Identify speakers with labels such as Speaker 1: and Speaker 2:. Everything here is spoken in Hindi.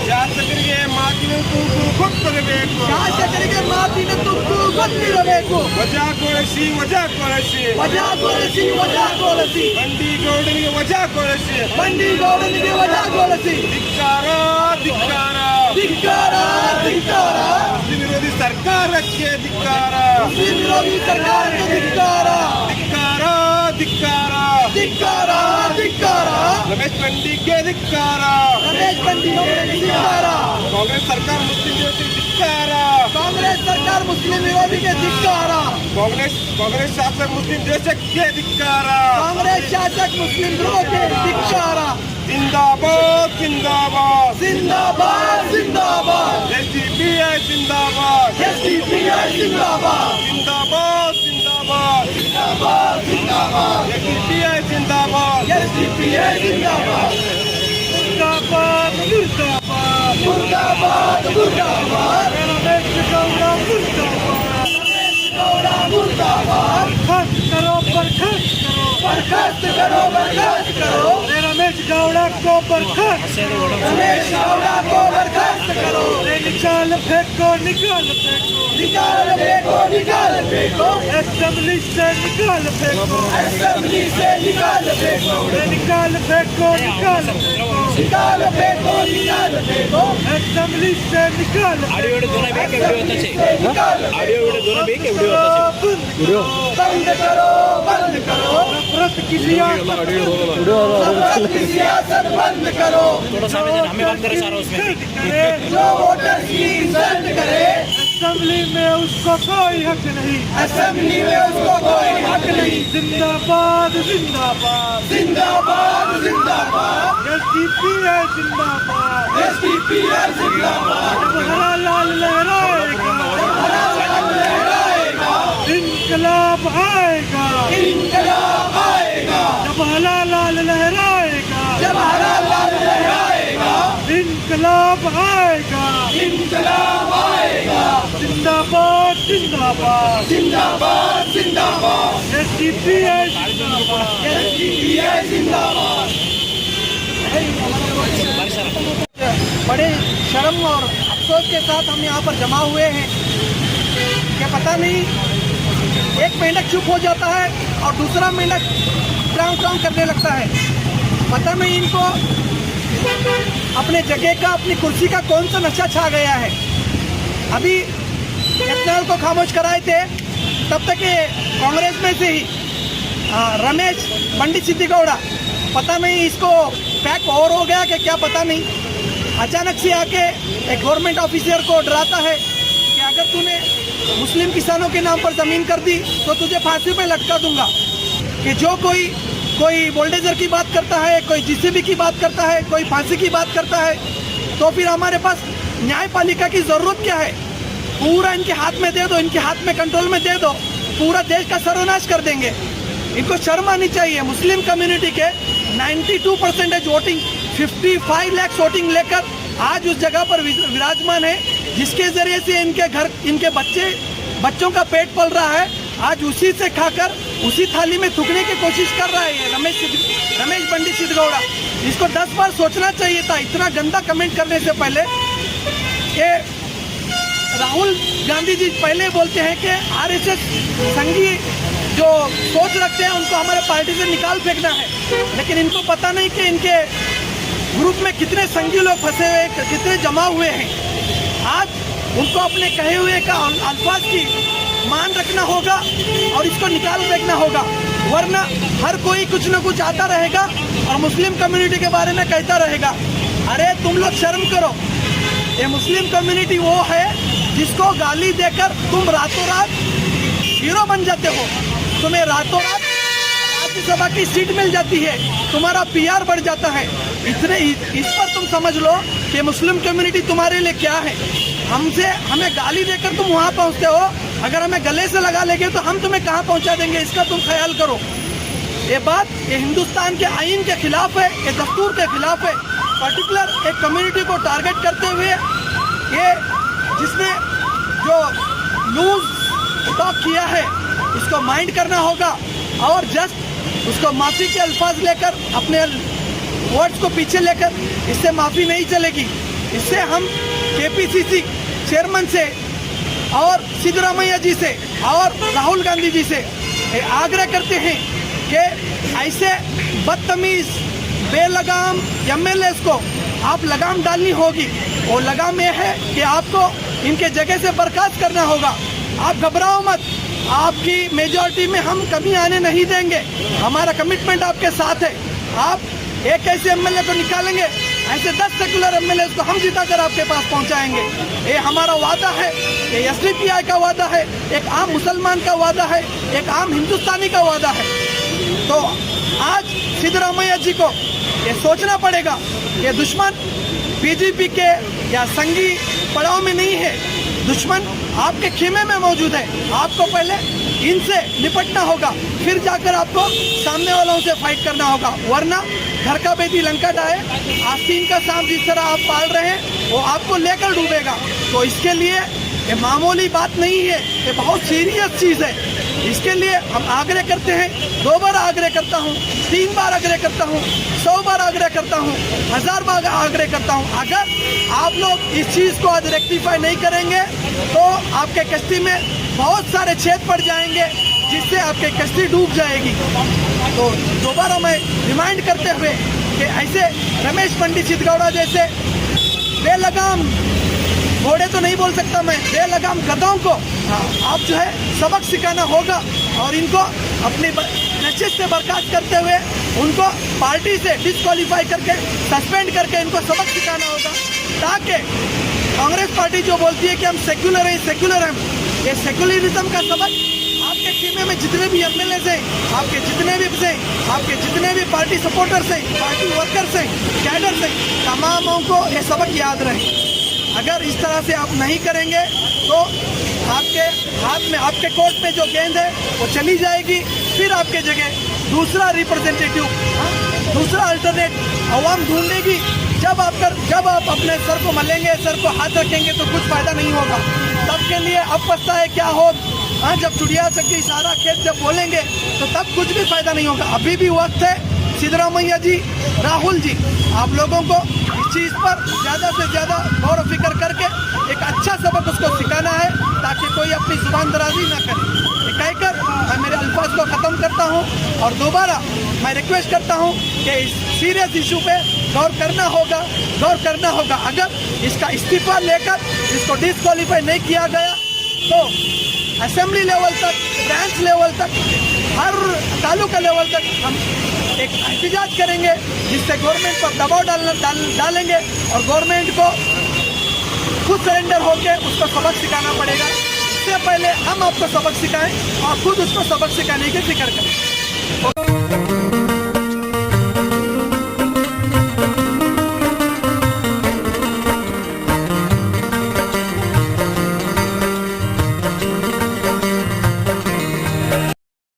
Speaker 1: ಶಾಸಕರಿಗೆ ಮಾತಿನ ತೂಕು ಗೊತ್ತಿರಬೇಕು.
Speaker 2: ಶಾಸಕರಿಗೆ ಮಾತಿನ ತುಕ್ಕು ಗೊತ್ತಿರಬೇಕು.
Speaker 1: ವಜಾಗೊಳಿಸಿ ವಜಾಗೊಳಿಸಿ
Speaker 2: ವಜಾಗೊಳಿಸಿ ವಜಾಗೊಳಿಸಿ
Speaker 1: ಬಂಡಿಗೌಡನಿಗೆ ವಜಾಗೊಳಿಸಿ
Speaker 2: ಬಂಡಿಗೌಡನಿಗೆ ವಜಾಗೊಳಿಸಿ
Speaker 1: ಧಿಕ್ಕಾರ ಧಿಕ್ಕಾರ
Speaker 2: ಧಿಕ್ಕಾರ ಧಿಕ್ಕಾರ
Speaker 1: ಮುಸ್ಲಿಂ ವಿರೋಧಿ ಸರ್ಕಾರಕ್ಕೆ ಧಿಕ್ಕಾರ
Speaker 2: ಮುಸ್ಲಿಂ ವಿರೋಧಿ ಸರ್ಕಾರಕ್ಕೆ ಧಿಕ್ಕಾರ
Speaker 1: ಧಿಕ್ಕಾರ ಧಿಕ್ಕಾರ
Speaker 2: ಧಿಕ್ಕಾರ ಧಿಕ್ಕಾರ
Speaker 1: ರಮೇಶ್ ಬಂಡಿಗೆ ಧಿಕ್ಕಾರ
Speaker 2: ರಮೇಶ್ ಬಂಡಿಗೌಡರಿಗೆ ಧಿಕ್ಕಾರ
Speaker 1: ಕಾಂಗ್ರೆಸ್ ಸರ್ಕಾರ ಮುಸ್ಲಿಂ ವಿರೋಧಿ ಧಿಕ್ಕಾರ
Speaker 2: ಕಾಂಗ್ರೆಸ್ ಸರ್ಕಾರ ಮುಸ್ಲಿಂ ವಿರೋಧಿಗೆ ಧಿಕ್ಕಾರ
Speaker 1: ಕಾಂಗ್ರೆಸ್ ಶಾಸಕ ಮುಸ್ಲಿಂ ದೇಶಕ್ಕೆ ಧಿಕ್ಕಾರ
Speaker 2: ಕಾಂಗ್ರೆಸ್ ಶಾಸಕ ಮುಸ್ಲಿಂ ವಿರೋಧಿ ಧಿಕ್ಕಾರ
Speaker 1: जिंदाबाद जिंदाबाद
Speaker 2: जिंदाबाद जिंदाबाद
Speaker 1: एसडीपीआई जिंदाबाद
Speaker 2: एसडीपीआई जिंदाबाद
Speaker 1: जिंदाबाद जिंदाबाद
Speaker 2: जिंदाबाद जिंदाबाद
Speaker 1: एसडीपीआई जिंदाबाद
Speaker 2: एसडीपीआई जिंदाबाद
Speaker 1: मुर्दाबाद मुर्दाबाद
Speaker 2: मुर्दाबाद मुर्दाबाद
Speaker 1: रमेश गौड़ा मुर्दाबाद
Speaker 2: रमेश गौड़ा मुर्दाबाद
Speaker 1: बर्खास्त करो
Speaker 2: बर्खास्त करो बर्खास्त करो
Speaker 1: रमेश गौड़ा को बर्खास्त
Speaker 2: रमेश गौड़ा को बर्खास्त करो
Speaker 1: निकाल फेंको निकाल फेंको
Speaker 2: निकाल फेंको निकाल फेंको
Speaker 1: असेंबली से निकाल फेंको
Speaker 2: असेंबली से निकाल फेंको
Speaker 1: निकाल फेंको निकाल फेंको
Speaker 2: निकाल फेंको निकाल फेंको
Speaker 1: असेंबली से निकाल
Speaker 3: ऑडियो वीडियो दोनों भी के वीडियो होता है
Speaker 2: निकाल
Speaker 3: ऑडियो वीडियो दोनों भी के वीडियो होता है
Speaker 1: वीडियो
Speaker 2: बंद करो बंद करो
Speaker 1: नफरत की सियासत
Speaker 2: नफरत की सियासत बंद करो
Speaker 3: थोड़ा सा हमें बात करें सारा उसमें
Speaker 2: जो वोटर की इज्जत करे
Speaker 1: असेंबली में उसको कोई हक नहीं
Speaker 2: असेंबली में उसको कोई हक नहीं
Speaker 1: जिंदाबाद जिंदाबाद
Speaker 2: जिंदाबाद जिंदाबाद
Speaker 1: एसडीपीआई जिंदाबाद
Speaker 2: एसडीपीआई जिंदाबाद
Speaker 1: जब हरा लाल लहराएगा
Speaker 2: हरा लाल लहराएगा
Speaker 1: इनकलाब आएगा
Speaker 2: इनकलाब आएगा
Speaker 1: जब हरा लाल लहराएगा
Speaker 2: जब हरा लाल लहराएगा
Speaker 1: इनकलाब आएगा
Speaker 2: इनकलाब आएगा
Speaker 1: जिंदाबाद जिंदाबाद
Speaker 2: जिंदाबाद जिंदाबाद
Speaker 1: एसडीपीआई जिंदाबाद
Speaker 2: एसडीपीआई जिंदाबाद बड़े शर्म और अफसोस के साथ हम यहाँ पर जमा हुए हैं कि पता नहीं एक मेंढक चुप हो जाता है और दूसरा मेंढक ट्रांग ट्रांग करने लगता है। पता नहीं इनको अपने जगह का अपनी कुर्सी का कौन सा नशा छा गया है। अभी एथनॉल को खामोश कराए थे तब तक ये कांग्रेस में से ही रमेश बंडी सिद्धिगौड़ा पता नहीं इसको पैक और हो गया कि क्या पता नहीं, अचानक से आके एक गवर्नमेंट ऑफिसर को डराता है कि अगर तूने मुस्लिम किसानों के नाम पर ज़मीन कर दी तो तुझे फांसी पे लटका दूंगा। कि जो कोई बुलडोजर की बात करता है, कोई जीसीबी की बात करता है, कोई फांसी की बात करता है, तो फिर हमारे पास न्यायपालिका की ज़रूरत क्या है। पूरा इनके हाथ में दे दो, इनके हाथ में कंट्रोल में दे दो, पूरा देश का सर्वनाश कर देंगे। इनको शर्म आनी चाहिए। मुस्लिम कम्युनिटी के 92% वोटिंग 55 लाख वोटिंग लेकर आज उस जगह पर विराजमान है, जिसके जरिए से इनके घर इनके बच्चों का पेट पल रहा है। आज उसी से खाकर उसी थाली में थूकने की कोशिश कर रहा है ये रमेश बंडी सिद्धगौड़ा। इसको 10 बार सोचना चाहिए था इतना गंदा कमेंट करने से पहले। कि राहुल गांधी जी पहले बोलते हैं कि आरएसएस संघी जो सोच रखते हैं उनको हमारे पार्टी से निकाल फेंकना है, लेकिन इनको पता नहीं कि इनके ग्रुप में कितने संघी लोग फंसे हुए, कितने जमा हुए हैं। आज उनको अपने कहे हुए का अल्फाज की मान रखना होगा और इसको निकाल फेंकना होगा, वरना हर कोई कुछ न कुछ आता रहेगा और मुस्लिम कम्युनिटी के बारे में कहता रहेगा। अरे तुम लोग शर्म करो। ये मुस्लिम कम्युनिटी वो है जिसको गाली देकर तुम रातों रात हीरो बन जाते हो। तुम्हें रातों रात राज्यसभा की सीट मिल जाती है, तुम्हारा पीआर बढ़ जाता है। इस पर तुम समझ लो कि मुस्लिम कम्युनिटी तुम्हारे लिए क्या है। हमें गाली देकर तुम वहाँ पहुँचते हो, अगर हमें गले से लगा लेंगे तो हम तुम्हें कहाँ पहुँचा देंगे, इसका तुम ख्याल करो। ये बात ये हिंदुस्तान के आईन के खिलाफ है, ये दस्तूर के खिलाफ है। पर्टिकुलर एक कम्युनिटी को टारगेट करते हुए ये जिसने जो लूज टॉक किया है इसको माइंड करना होगा और जस्ट उसको माफी के अल्फाज लेकर अपने वोट्स को पीछे लेकर इससे माफ़ी नहीं चलेगी। इससे हम केपीसीसी चेयरमैन से और सिद्धरामैया जी से और राहुल गांधी जी से आग्रह करते हैं कि ऐसे बदतमीज बेलगाम एमएलएस को आप लगाम डालनी होगी। वो लगाम ये है कि आपको इनके जगह से बर्खास्त करना होगा। आप घबराओ मत, आपकी मेजॉरिटी में हम कमी आने नहीं देंगे। हमारा कमिटमेंट आपके साथ है। आप एक ऐसे एमएलए को निकालेंगे, ऐसे 10 सेकुलर एमएलए को हम जिताकर आपके पास पहुंचाएंगे। ये हमारा वादा है, ये एसडीपीआई का वादा है, एक आम मुसलमान का वादा है, एक आम हिंदुस्तानी का वादा है। तो आज सिद्धरामैया जी को ये सोचना पड़ेगा, ये दुश्मन बीजेपी के या संघी पड़ाव में नहीं है, दुश्मन आपके खेमे में मौजूद है। आपको पहले इनसे निपटना होगा, फिर जाकर आपको सामने वालों से फाइट करना होगा, वरना घर का बेटी लंका डाहे, आस्तीन का सांप जिस तरह आप पाल रहे हैं वो आपको लेकर डूबेगा। तो इसके लिए ये मामूली बात नहीं है, ये बहुत सीरियस चीज़ है। इसके लिए हम आग्रह करते हैं, 2 बार आग्रह करता हूँ, 3 बार आग्रह करता हूँ, 100 बार आग्रह करता हूँ, 1000 बार आग्रह करता हूँ। अगर आप लोग इस चीज़ को आज रेक्टिफाई नहीं करेंगे तो आपके कश्ती में बहुत सारे छेद पड़ जाएंगे, जिससे आपकी कश्ती डूब जाएगी। तो दोबारा मैं रिमाइंड करते हुए कि ऐसे रमेश पंडित चितगौड़ा जैसे बेलगाम घोड़े तो नहीं बोल सकता मैं, बेलगाम गधों को आप जो है सबक सिखाना होगा और इनको अपनी नशिश से बर्खास्त करते हुए उनको पार्टी से डिस्क्वालीफाई करके सस्पेंड करके इनको सबक सिखाना होगा, ताकि कांग्रेस पार्टी जो बोलती है कि हम सेक्युलर हैं, ये सेक्युलरिज्म का सबक आपके खेमे में जितने भी एमएलए हैं, आपके जितने भी पार्टी सपोर्टर्स हैं, पार्टी वर्कर्स हैं, कैडर्स हैं, तमामों को ये सबक याद रहे। अगर इस तरह से आप नहीं करेंगे तो आपके हाथ में, आपके कोर्ट में जो गेंद है वो चली जाएगी, फिर आपके जगह दूसरा रिप्रेजेंटेटिव, दूसरा अल्टरनेट आवाम ढूंढेगी। जब आप अपने सर को मलेंगे, सर को हाथ रखेंगे तो कुछ फायदा नहीं होगा। तब के लिए अब पछता है क्या हो, जब चुड़िया चक्की सारा खेत जब बोलेंगे तो तब कुछ भी फायदा नहीं होगा। अभी भी वक्त है, सिद्धरामैया जी, राहुल जी, आप लोगों को इस चीज़ पर ज़्यादा से ज़्यादा गौर फिक्र करके एक अच्छा सबक उसको सिखाना है, ताकि कोई अपनी जुबान दराजी ना करे। ये कहकर मैं मेरे अल्फाज को ख़त्म करता हूँ और दोबारा मैं रिक्वेस्ट करता हूँ कि इस सीरियस इशू पे गौर करना होगा। अगर इसका इस्तीफा लेकर इसको डिस्क्वालीफाई नहीं किया गया तो असेंबली लेवल तक, ब्रांच लेवल तक, हर तालुका लेवल तक हम एक एहतजाज करेंगे, जिससे गवर्नमेंट पर दबाव डालेंगे और गवर्नमेंट को खुद सरेंडर होकर उसको सबक सिखाना पड़ेगा। इससे पहले हम आपको सबक सिखाएं और खुद उसको सबक सिखाने की फिक्र करें।